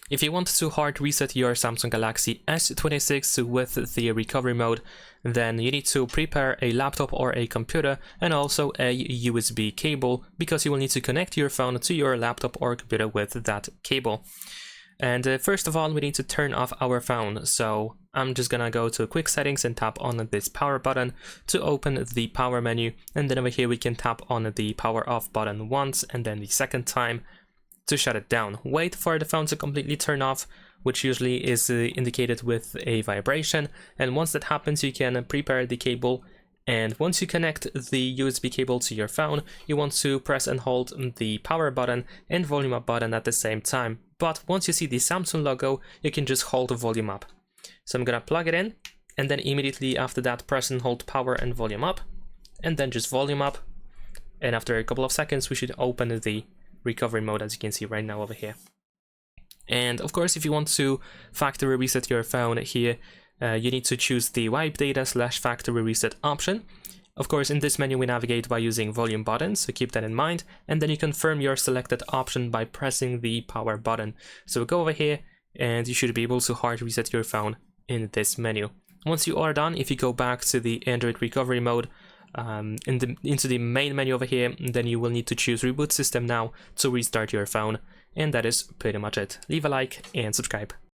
If you want to hard reset your Samsung Galaxy S26 with the recovery mode, then you need to prepare a laptop or a computer and also a USB cable, because you will need to connect your phone to your laptop or computer with that cable. And first of all, we need to turn off our phone. So I'm just gonna go to quick settings and tap on this power button to open the power menu. And then over here we can tap on the power off button once, and then the second time to shut it down. Wait for the phone to completely turn off, which usually is indicated with a vibration. And once that happens, you can prepare the cable. And once you connect the USB cable to your phone, you want to press and hold the power button and volume up button at the same time. But once you see the Samsung logo, you can just hold the volume up. So I'm gonna plug it in, and then immediately after that, press and hold power and volume up, and then just volume up. And after a couple of seconds, we should open the recovery mode, as you can see right now over here. And of course, if you want to factory reset your phone here, you need to choose the wipe data / factory reset option. Of course, in this menu we navigate by using volume buttons, so keep that in mind, and then you confirm your selected option by pressing the power button. So go over here and you should be able to hard reset your phone in this menu. Once you are done, if you go back to the Android recovery mode, into the main menu over here, then you will need to choose reboot system now to restart your phone. And that is pretty much it. Leave a like and subscribe.